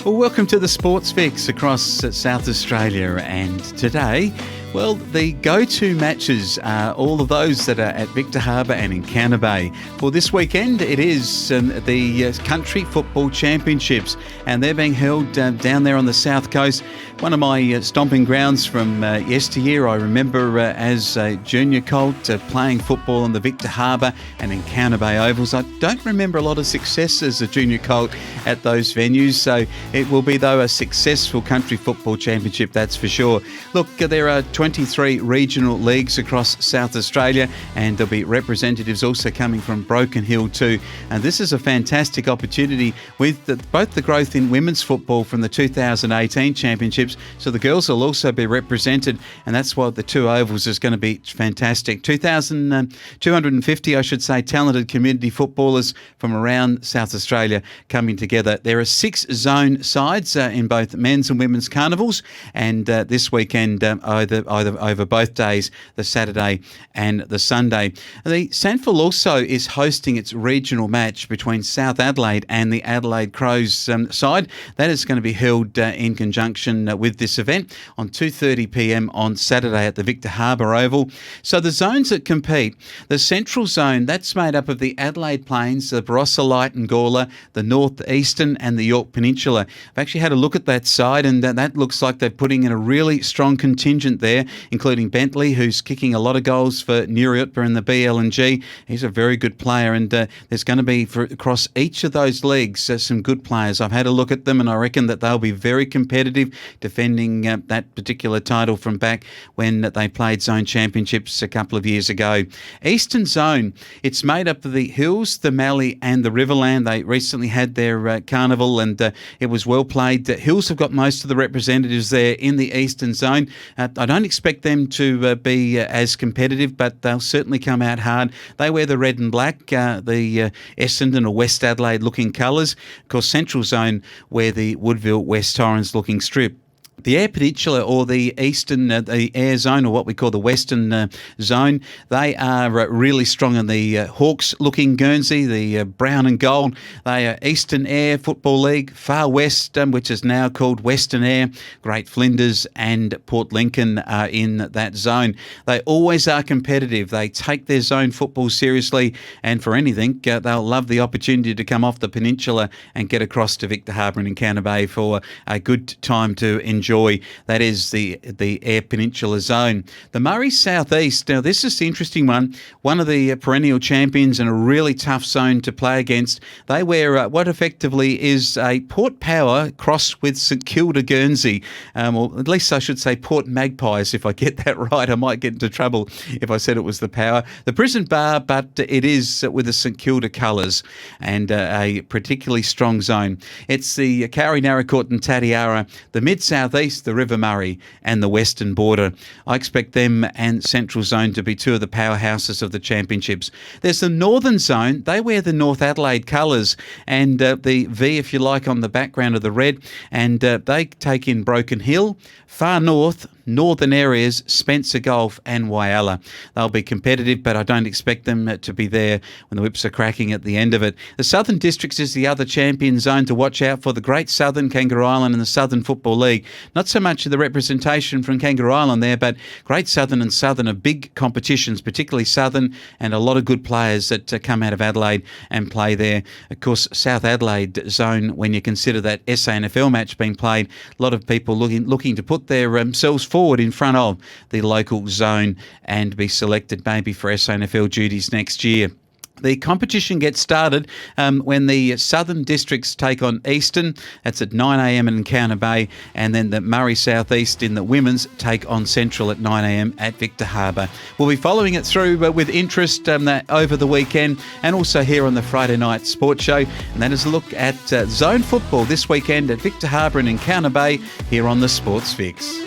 Well, welcome to the Sports Fix across South Australia, and today, well, the go-to matches are all of those that are at Victor Harbour and in Encounter Bay. For this weekend, it is the Country Football Championships, and they're being held down there on the south coast. One of my stomping grounds from yesteryear. I remember as a junior colt playing football on the Victor Harbour and Encounter Bay ovals. I don't remember a lot of success as a junior colt at those venues, so it will be, though, a successful Country Football Championship, that's for sure. Look, there are 23 regional leagues across South Australia, and there'll be representatives also coming from Broken Hill too. And this is a fantastic opportunity with both the growth in women's football from the 2018 championships, so the girls will also be represented, and that's why the two ovals is going to be fantastic. 250, I should say, talented community footballers from around South Australia coming together. There are 6 zone sides in both men's and women's carnivals, and this weekend either over both days, the Saturday and the Sunday. The SANFL also is hosting its regional match between South Adelaide and the Adelaide Crows side. That is going to be held in conjunction with this event on 2:30pm on Saturday at the Victor Harbour Oval. So the zones that compete, the Central Zone, that's made up of the Adelaide Plains, the Barossa Light and Gawler, the North Eastern and the York Peninsula. I've actually had a look at that side, and that looks like they're putting in a really strong contingent there, including Bentley, who's kicking a lot of goals for Nuriutpa in the BL&G. He's a very good player, and there's going to be, across each of those leagues, some good players. I've had a look at them, and I reckon that they'll be very competitive, defending that particular title from back when they played zone championships a couple of years ago. Eastern Zone, it's made up of the Hills, the Mallee and the Riverland. They recently had their carnival, and it was well played. The Hills have got most of the representatives there in the Eastern Zone. I don't expect them to be as competitive, but they'll certainly come out hard. They wear the red and black, the Essendon or West Adelaide looking colours. Of course, Central Zone wear the Woodville West Torrens looking strip. The Eyre Peninsula, or the Eastern, the Eyre Zone, or what we call the Western Zone, they are really strong in the Hawks-looking Guernsey, the brown and gold. They are Eastern Eyre Football League, Far West, which is now called Western Eyre. Great Flinders and Port Lincoln are in that zone. They always are competitive. They take their zone football seriously, and for anything, they'll love the opportunity to come off the peninsula and get across to Victor Harbour and Encounter Bay for a good time to enjoy. That is the Eyre Peninsula Zone. The Murray South East, now this is the interesting one. One of the perennial champions and a really tough zone to play against. They wear what effectively is a Port Power crossed with St Kilda Guernsey, or at least I should say Port Magpies. If I get that right, I might get into trouble if I said it was the Power. The Prison Bar, but it is with the St Kilda colours, and a particularly strong zone. It's the Cowrie, Naracoorte and Tatiara, the Mid-South East, the River Murray and the Western Border. I expect them and Central Zone to be two of the powerhouses of the championships. There's the Northern Zone. They wear the North Adelaide colours and the V, if you like, on the background of the red, and they take in Broken Hill, Far North, Northern areas, Spencer Gulf and Whyalla. They'll be competitive, but I don't expect them to be there when the whips are cracking at the end of it. The Southern Districts is the other champion zone to watch out for. The Great Southern, Kangaroo Island and the Southern Football League. Not so much of the representation from Kangaroo Island there, but Great Southern and Southern are big competitions, particularly Southern, and a lot of good players that come out of Adelaide and play there. Of course, South Adelaide zone, when you consider that SANFL match being played, a lot of people looking to put themselves forward in front of the local zone and be selected maybe for SANFL duties next year. The competition gets started when the Southern Districts take on Eastern. That's at 9am in Encounter Bay, and then the Murray South East in the women's take on Central at 9am at Victor Harbour. We'll be following it through with interest over the weekend, and also here on the Friday night sports show. And that is a look at zone football this weekend at Victor Harbour and Encounter Bay here on the Sports Fix.